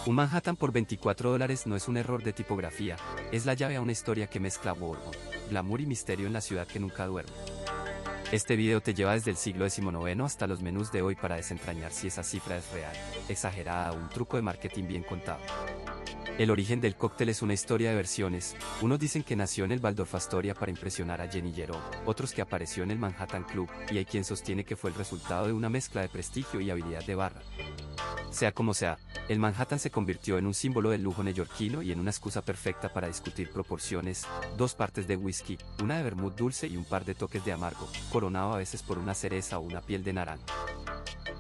Un Manhattan por $24 no es un error de tipografía, es la llave a una historia que mezcla borbón, glamour y misterio en la ciudad que nunca duerme. Este video te lleva desde el siglo XIX hasta los menús de hoy para desentrañar si esa cifra es real, exagerada o un truco de marketing bien contado. El origen del cóctel es una historia de versiones. Unos dicen que nació en el Waldorf Astoria para impresionar a Jenny Jerome, otros que apareció en el Manhattan Club, y hay quien sostiene que fue el resultado de una mezcla de prestigio y habilidad de barra. Sea como sea, el Manhattan se convirtió en un símbolo del lujo neoyorquino y en una excusa perfecta para discutir proporciones, 2 partes de whisky, una de vermut dulce y un par de toques de amargo, coronado a veces por una cereza o una piel de naranja.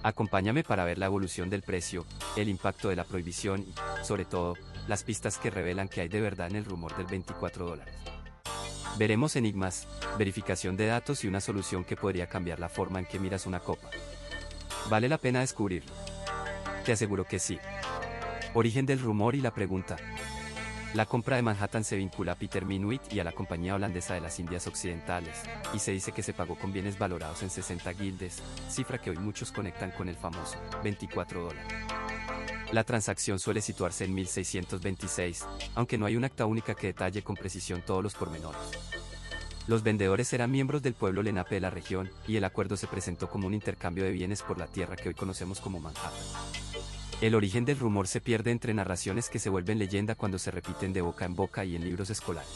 Acompáñame para ver la evolución del precio, el impacto de la prohibición y, sobre todo, las pistas que revelan que hay de verdad en el rumor del $24. Veremos enigmas, verificación de datos y una solución que podría cambiar la forma en que miras una copa. ¿Vale la pena descubrirlo? Te aseguro que sí. Origen del rumor y la pregunta. La compra de Manhattan se vincula a Peter Minuit y a la compañía holandesa de las Indias Occidentales, y se dice que se pagó con bienes valorados en 60 guildes, cifra que hoy muchos conectan con el famoso $24. La transacción suele situarse en 1626, aunque no hay una acta única que detalle con precisión todos los pormenores. Los vendedores eran miembros del pueblo Lenape de la región, y el acuerdo se presentó como un intercambio de bienes por la tierra que hoy conocemos como Manhattan. El origen del rumor se pierde entre narraciones que se vuelven leyenda cuando se repiten de boca en boca y en libros escolares.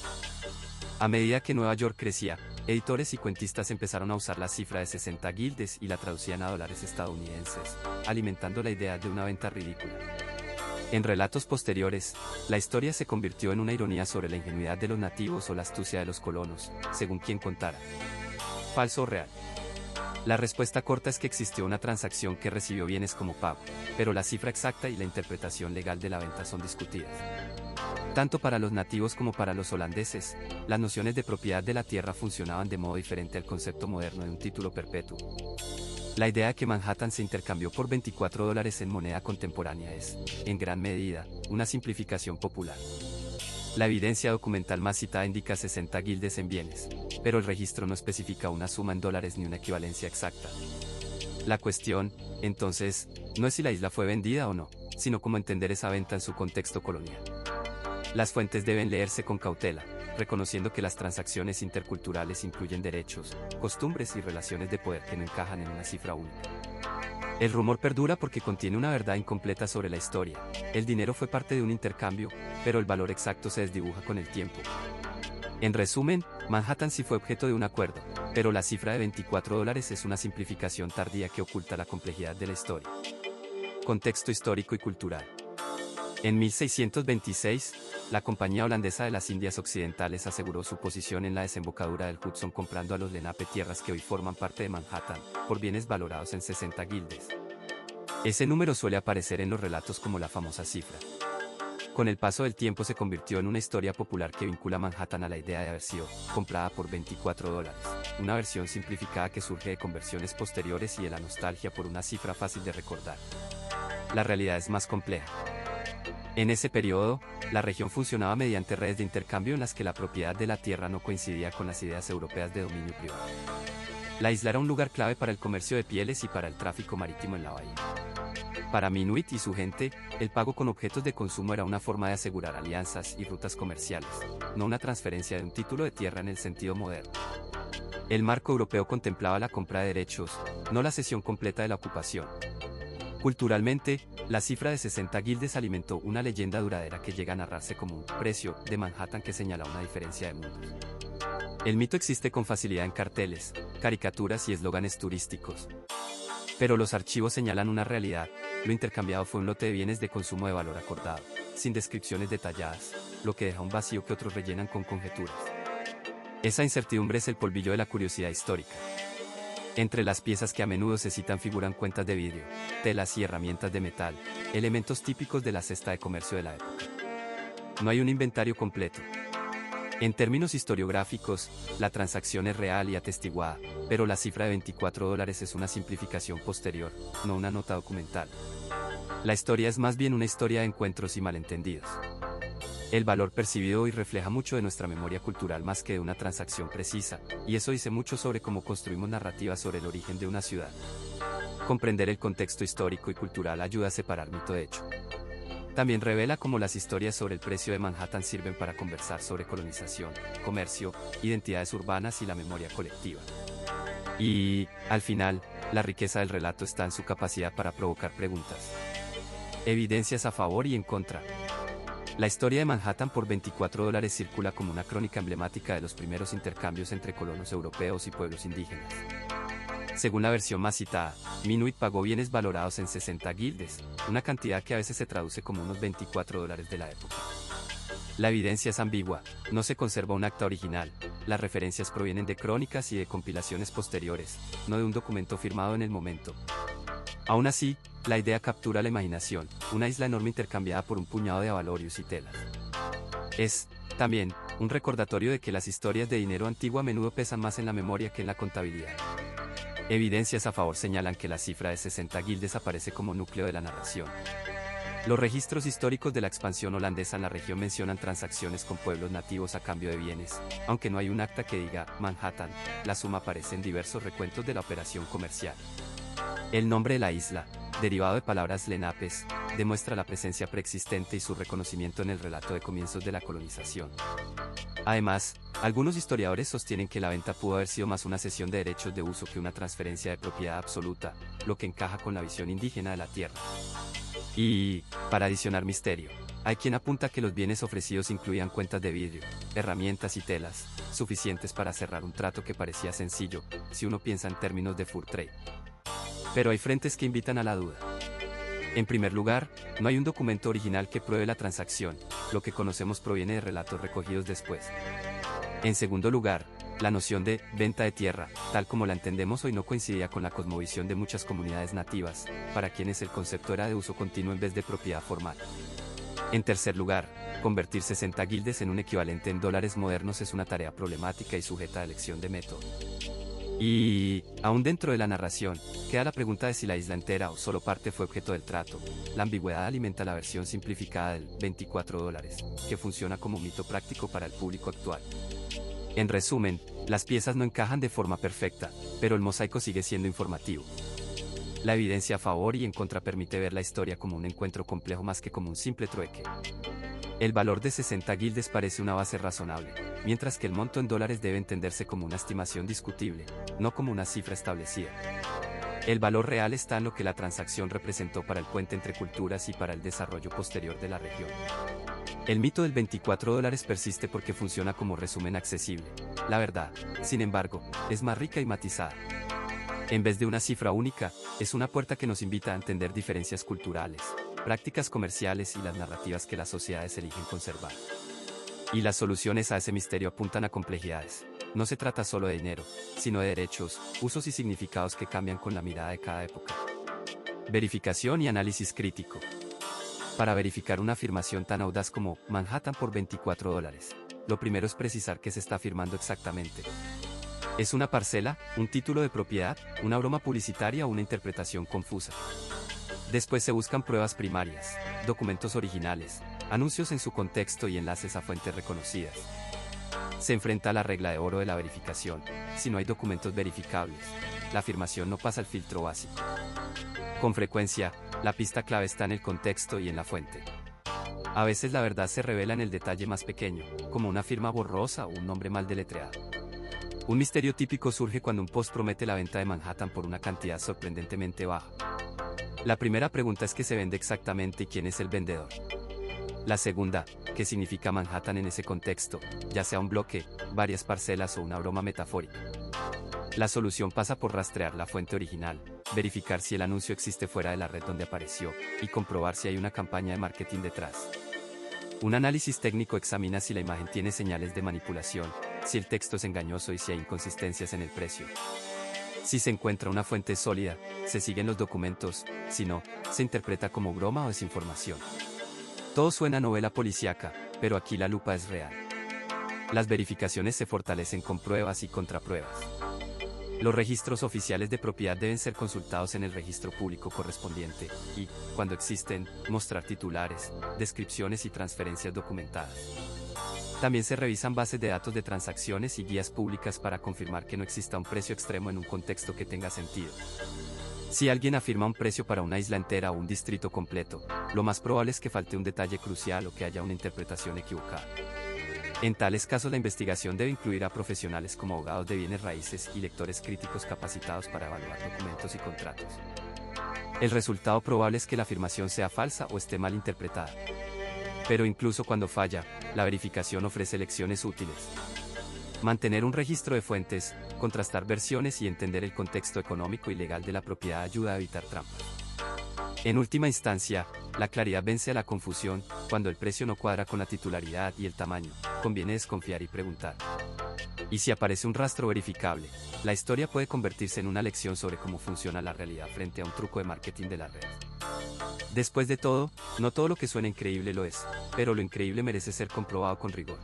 A medida que Nueva York crecía, editores y cuentistas empezaron a usar la cifra de 60 guildes y la traducían a dólares estadounidenses, alimentando la idea de una venta ridícula. En relatos posteriores, la historia se convirtió en una ironía sobre la ingenuidad de los nativos o la astucia de los colonos, según quien contara. ¿Falso o real? La respuesta corta es que existió una transacción que recibió bienes como pago, pero la cifra exacta y la interpretación legal de la venta son discutidas. Tanto para los nativos como para los holandeses, las nociones de propiedad de la tierra funcionaban de modo diferente al concepto moderno de un título perpetuo. La idea de que Manhattan se intercambió por $24 en moneda contemporánea es, en gran medida, una simplificación popular. La evidencia documental más citada indica 60 guildes en bienes, pero el registro no especifica una suma en dólares ni una equivalencia exacta. La cuestión, entonces, no es si la isla fue vendida o no, sino cómo entender esa venta en su contexto colonial. Las fuentes deben leerse con cautela, reconociendo que las transacciones interculturales incluyen derechos, costumbres y relaciones de poder que no encajan en una cifra única. El rumor perdura porque contiene una verdad incompleta sobre la historia. El dinero fue parte de un intercambio, pero el valor exacto se desdibuja con el tiempo. En resumen, Manhattan sí fue objeto de un acuerdo, pero la cifra de $24 es una simplificación tardía que oculta la complejidad de la historia. Contexto histórico y cultural. En 1626, la compañía holandesa de las Indias Occidentales aseguró su posición en la desembocadura del Hudson comprando a los Lenape tierras que hoy forman parte de Manhattan, por bienes valorados en 60 guildes. Ese número suele aparecer en los relatos como la famosa cifra. Con el paso del tiempo se convirtió en una historia popular que vincula Manhattan a la idea de haber sido comprada por $24, una versión simplificada que surge de conversiones posteriores y de la nostalgia por una cifra fácil de recordar. La realidad es más compleja. En ese periodo, la región funcionaba mediante redes de intercambio en las que la propiedad de la tierra no coincidía con las ideas europeas de dominio privado. La isla era un lugar clave para el comercio de pieles y para el tráfico marítimo en la bahía. Para Minuit y su gente, el pago con objetos de consumo era una forma de asegurar alianzas y rutas comerciales, no una transferencia de un título de tierra en el sentido moderno. El marco europeo contemplaba la compra de derechos, no la cesión completa de la ocupación. Culturalmente, la cifra de 60 guildes alimentó una leyenda duradera que llega a narrarse como un precio de Manhattan que señala una diferencia de mundos. El mito existe con facilidad en carteles, caricaturas y eslóganes turísticos. Pero los archivos señalan una realidad: lo intercambiado fue un lote de bienes de consumo de valor acordado, sin descripciones detalladas, lo que deja un vacío que otros rellenan con conjeturas. Esa incertidumbre es el polvillo de la curiosidad histórica. Entre las piezas que a menudo se citan figuran cuentas de vidrio, telas y herramientas de metal, elementos típicos de la cesta de comercio de la época. No hay un inventario completo. En términos historiográficos, la transacción es real y atestiguada, pero la cifra de $24 es una simplificación posterior, no una nota documental. La historia es más bien una historia de encuentros y malentendidos. El valor percibido hoy refleja mucho de nuestra memoria cultural más que de una transacción precisa, y eso dice mucho sobre cómo construimos narrativas sobre el origen de una ciudad. Comprender el contexto histórico y cultural ayuda a separar mito de hecho. También revela cómo las historias sobre el precio de Manhattan sirven para conversar sobre colonización, comercio, identidades urbanas y la memoria colectiva. Y, al final, la riqueza del relato está en su capacidad para provocar preguntas. Evidencias a favor y en contra. La historia de Manhattan por $24 circula como una crónica emblemática de los primeros intercambios entre colonos europeos y pueblos indígenas. Según la versión más citada, Minuit pagó bienes valorados en 60 guildes, una cantidad que a veces se traduce como unos $24 de la época. La evidencia es ambigua, no se conserva un acta original, las referencias provienen de crónicas y de compilaciones posteriores, no de un documento firmado en el momento. Aún así, la idea captura la imaginación, una isla enorme intercambiada por un puñado de abalorios y telas. Es, también, un recordatorio de que las historias de dinero antiguo a menudo pesan más en la memoria que en la contabilidad. Evidencias a favor señalan que la cifra de 60 guildes aparece como núcleo de la narración. Los registros históricos de la expansión holandesa en la región mencionan transacciones con pueblos nativos a cambio de bienes, aunque no hay un acta que diga Manhattan, la suma aparece en diversos recuentos de la operación comercial. El nombre de la isla, derivado de palabras lenapes, demuestra la presencia preexistente y su reconocimiento en el relato de comienzos de la colonización. Además, algunos historiadores sostienen que la venta pudo haber sido más una cesión de derechos de uso que una transferencia de propiedad absoluta, lo que encaja con la visión indígena de la tierra. Y, para adicionar misterio, hay quien apunta que los bienes ofrecidos incluían cuentas de vidrio, herramientas y telas, suficientes para cerrar un trato que parecía sencillo, si uno piensa en términos de fur trade. Pero hay frentes que invitan a la duda. En primer lugar, no hay un documento original que pruebe la transacción, lo que conocemos proviene de relatos recogidos después. En segundo lugar, la noción de venta de tierra, tal como la entendemos hoy, no coincidía con la cosmovisión de muchas comunidades nativas, para quienes el concepto era de uso continuo en vez de propiedad formal. En tercer lugar, convertir 60 guildes en un equivalente en dólares modernos es una tarea problemática y sujeta a elección de método. Y, aún dentro de la narración, queda la pregunta de si la isla entera o solo parte fue objeto del trato. La ambigüedad alimenta la versión simplificada del $24, que funciona como mito práctico para el público actual. En resumen, las piezas no encajan de forma perfecta, pero el mosaico sigue siendo informativo. La evidencia a favor y en contra permite ver la historia como un encuentro complejo más que como un simple trueque. El valor de 60 guildes parece una base razonable, mientras que el monto en dólares debe entenderse como una estimación discutible, no como una cifra establecida. El valor real está en lo que la transacción representó para el puente entre culturas y para el desarrollo posterior de la región. El mito del $24 persiste porque funciona como resumen accesible. La verdad, sin embargo, es más rica y matizada. En vez de una cifra única, es una puerta que nos invita a entender diferencias culturales, prácticas comerciales y las narrativas que las sociedades eligen conservar. Y las soluciones a ese misterio apuntan a complejidades. No se trata solo de dinero, sino de derechos, usos y significados que cambian con la mirada de cada época. Verificación y análisis crítico. Para verificar una afirmación tan audaz como Manhattan por $24, lo primero es precisar qué se está afirmando exactamente. ¿Es una parcela, un título de propiedad, una broma publicitaria o una interpretación confusa? Después se buscan pruebas primarias, documentos originales, anuncios en su contexto y enlaces a fuentes reconocidas. Se enfrenta a la regla de oro de la verificación. Si no hay documentos verificables, la afirmación no pasa el filtro básico. Con frecuencia, la pista clave está en el contexto y en la fuente. A veces la verdad se revela en el detalle más pequeño, como una firma borrosa o un nombre mal deletreado. Un misterio típico surge cuando un post promete la venta de Manhattan por una cantidad sorprendentemente baja. La primera pregunta es qué se vende exactamente y quién es el vendedor. La segunda, ¿qué significa Manhattan en ese contexto, ya sea un bloque, varias parcelas o una broma metafórica? La solución pasa por rastrear la fuente original, verificar si el anuncio existe fuera de la red donde apareció, y comprobar si hay una campaña de marketing detrás. Un análisis técnico examina si la imagen tiene señales de manipulación, si el texto es engañoso y si hay inconsistencias en el precio. Si se encuentra una fuente sólida, se siguen los documentos, si no, se interpreta como broma o desinformación. Todo suena a novela policíaca, pero aquí la lupa es real. Las verificaciones se fortalecen con pruebas y contrapruebas. Los registros oficiales de propiedad deben ser consultados en el registro público correspondiente y, cuando existen, mostrar titulares, descripciones y transferencias documentadas. También se revisan bases de datos de transacciones y guías públicas para confirmar que no exista un precio extremo en un contexto que tenga sentido. Si alguien afirma un precio para una isla entera o un distrito completo, lo más probable es que falte un detalle crucial o que haya una interpretación equivocada. En tales casos, la investigación debe incluir a profesionales como abogados de bienes raíces y lectores críticos capacitados para evaluar documentos y contratos. El resultado probable es que la afirmación sea falsa o esté mal interpretada. Pero incluso cuando falla, la verificación ofrece lecciones útiles. Mantener un registro de fuentes, contrastar versiones y entender el contexto económico y legal de la propiedad ayuda a evitar trampas. En última instancia, la claridad vence a la confusión. Cuando el precio no cuadra con la titularidad y el tamaño, conviene desconfiar y preguntar. Y si aparece un rastro verificable, la historia puede convertirse en una lección sobre cómo funciona la realidad frente a un truco de marketing de la red. Después de todo, no todo lo que suena increíble lo es, pero lo increíble merece ser comprobado con rigor.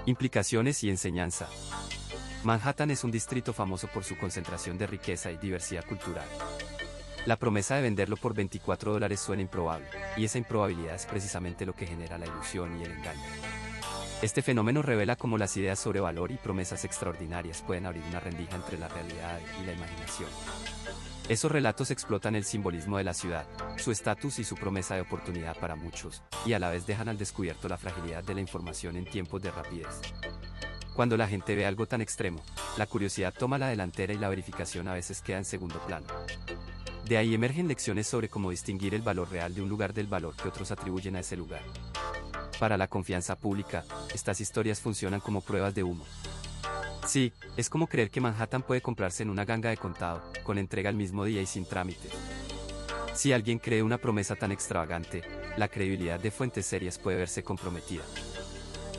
Implicaciones y enseñanza. Manhattan es un distrito famoso por su concentración de riqueza y diversidad cultural. La promesa de venderlo por $24 suena improbable, y esa improbabilidad es precisamente lo que genera la ilusión y el engaño. Este fenómeno revela cómo las ideas sobre valor y promesas extraordinarias pueden abrir una rendija entre la realidad y la imaginación. Esos relatos explotan el simbolismo de la ciudad, su estatus y su promesa de oportunidad para muchos, y a la vez dejan al descubierto la fragilidad de la información en tiempos de rapidez. Cuando la gente ve algo tan extremo, la curiosidad toma la delantera y la verificación a veces queda en segundo plano. De ahí emergen lecciones sobre cómo distinguir el valor real de un lugar del valor que otros atribuyen a ese lugar. Para la confianza pública, estas historias funcionan como pruebas de humo. Sí, es como creer que Manhattan puede comprarse en una ganga de contado, con entrega el mismo día y sin trámites. Si alguien cree una promesa tan extravagante, la credibilidad de fuentes serias puede verse comprometida.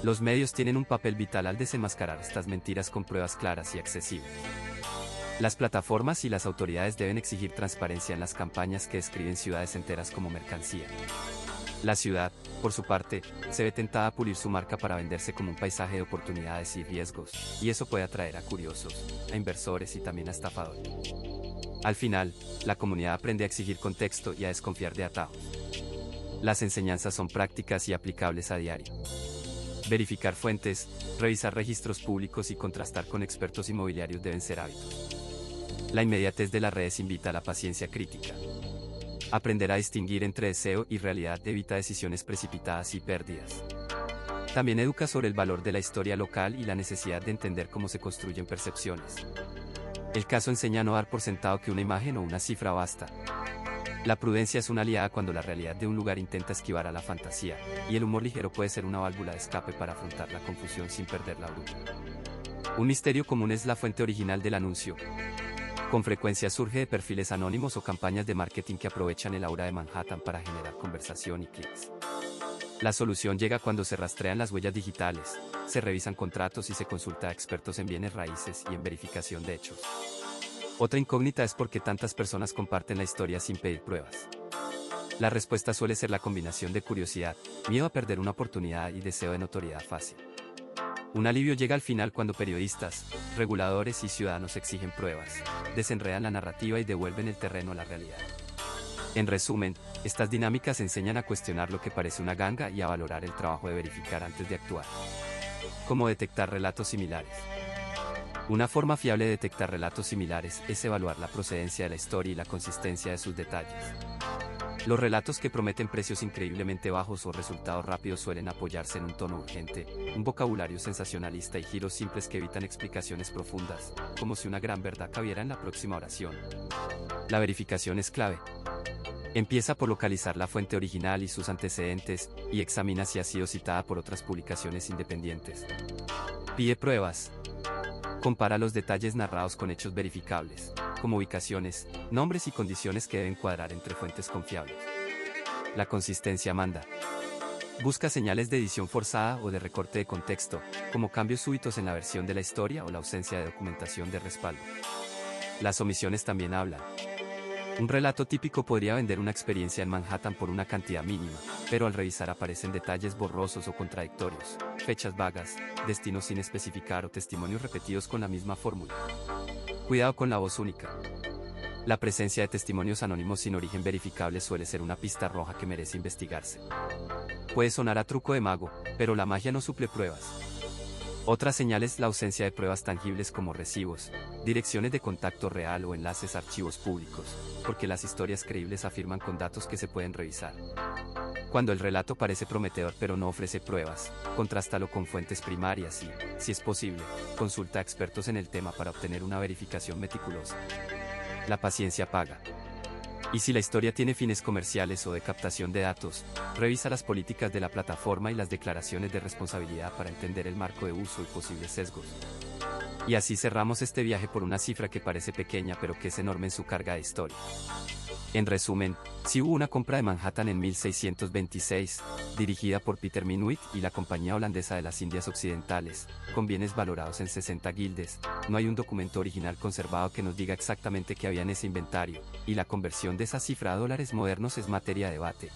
Los medios tienen un papel vital al desenmascarar estas mentiras con pruebas claras y accesibles. Las plataformas y las autoridades deben exigir transparencia en las campañas que describen ciudades enteras como mercancía. La ciudad, por su parte, se ve tentada a pulir su marca para venderse como un paisaje de oportunidades y riesgos, y eso puede atraer a curiosos, a inversores y también a estafadores. Al final, la comunidad aprende a exigir contexto y a desconfiar de atajos. Las enseñanzas son prácticas y aplicables a diario. Verificar fuentes, revisar registros públicos y contrastar con expertos inmobiliarios deben ser hábitos. La inmediatez de las redes invita a la paciencia crítica. Aprender a distinguir entre deseo y realidad evita decisiones precipitadas y pérdidas. También educa sobre el valor de la historia local y la necesidad de entender cómo se construyen percepciones. El caso enseña a no dar por sentado que una imagen o una cifra basta. La prudencia es una aliada cuando la realidad de un lugar intenta esquivar a la fantasía, y el humor ligero puede ser una válvula de escape para afrontar la confusión sin perder la brújula. Un misterio común es la fuente original del anuncio. Con frecuencia surge de perfiles anónimos o campañas de marketing que aprovechan el aura de Manhattan para generar conversación y clics. La solución llega cuando se rastrean las huellas digitales, se revisan contratos y se consulta a expertos en bienes raíces y en verificación de hechos. Otra incógnita es por qué tantas personas comparten la historia sin pedir pruebas. La respuesta suele ser la combinación de curiosidad, miedo a perder una oportunidad y deseo de notoriedad fácil. Un alivio llega al final cuando periodistas, reguladores y ciudadanos exigen pruebas, desenredan la narrativa y devuelven el terreno a la realidad. En resumen, estas dinámicas enseñan a cuestionar lo que parece una ganga y a valorar el trabajo de verificar antes de actuar. ¿Cómo detectar relatos similares? Una forma fiable de detectar relatos similares es evaluar la procedencia de la historia y la consistencia de sus detalles. Los relatos que prometen precios increíblemente bajos o resultados rápidos suelen apoyarse en un tono urgente, un vocabulario sensacionalista y giros simples que evitan explicaciones profundas, como si una gran verdad cabiera en la próxima oración. La verificación es clave. Empieza por localizar la fuente original y sus antecedentes, y examina si ha sido citada por otras publicaciones independientes. Pide pruebas. Compara los detalles narrados con hechos verificables, como ubicaciones, nombres y condiciones que deben cuadrar entre fuentes confiables. La consistencia manda. Busca señales de edición forzada o de recorte de contexto, como cambios súbitos en la versión de la historia o la ausencia de documentación de respaldo. Las omisiones también hablan. Un relato típico podría vender una experiencia en Manhattan por una cantidad mínima, pero al revisar aparecen detalles borrosos o contradictorios, fechas vagas, destinos sin especificar o testimonios repetidos con la misma fórmula. Cuidado con la voz única. La presencia de testimonios anónimos sin origen verificable suele ser una pista roja que merece investigarse. Puede sonar a truco de mago, pero la magia no suple pruebas. Otra señal es la ausencia de pruebas tangibles como recibos, direcciones de contacto real o enlaces a archivos públicos, porque las historias creíbles afirman con datos que se pueden revisar. Cuando el relato parece prometedor pero no ofrece pruebas, contrástalo con fuentes primarias y, si es posible, consulta a expertos en el tema para obtener una verificación meticulosa. La paciencia paga. Y si la historia tiene fines comerciales o de captación de datos, revisa las políticas de la plataforma y las declaraciones de responsabilidad para entender el marco de uso y posibles sesgos. Y así cerramos este viaje por una cifra que parece pequeña pero que es enorme en su carga de historia. En resumen, si hubo una compra de Manhattan en 1626, dirigida por Peter Minuit y la Compañía Holandesa de las Indias Occidentales, con bienes valorados en 60 guildes, no hay un documento original conservado que nos diga exactamente qué había en ese inventario, y la conversión de esa cifra a dólares modernos es materia de debate.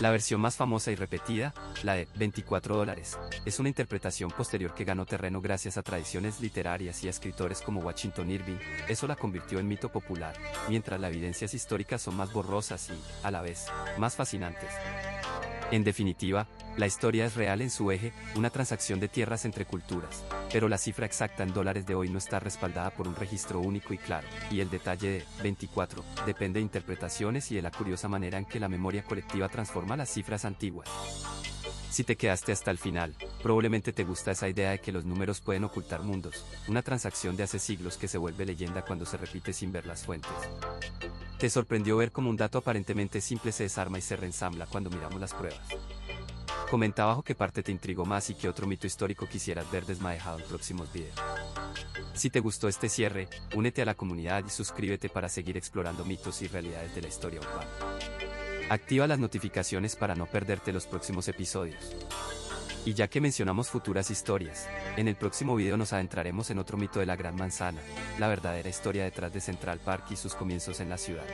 La versión más famosa y repetida, la de $24, es una interpretación posterior que ganó terreno gracias a tradiciones literarias y a escritores como Washington Irving. Eso la convirtió en mito popular, mientras las evidencias históricas son más borrosas y, a la vez, más fascinantes. En definitiva, la historia es real en su eje, una transacción de tierras entre culturas, pero la cifra exacta en dólares de hoy no está respaldada por un registro único y claro, y el detalle de 24 depende de interpretaciones y de la curiosa manera en que la memoria colectiva transforma las cifras antiguas. Si te quedaste hasta el final, probablemente te gusta esa idea de que los números pueden ocultar mundos, una transacción de hace siglos que se vuelve leyenda cuando se repite sin ver las fuentes. ¿Te sorprendió ver cómo un dato aparentemente simple se desarma y se reensambla cuando miramos las pruebas? Comenta abajo qué parte te intrigó más y qué otro mito histórico quisieras ver desmadejado en próximos videos. Si te gustó este cierre, únete a la comunidad y suscríbete para seguir explorando mitos y realidades de la historia urbana. Activa las notificaciones para no perderte los próximos episodios. Y ya que mencionamos futuras historias, en el próximo video nos adentraremos en otro mito de la Gran Manzana, la verdadera historia detrás de Central Park y sus comienzos en la ciudad.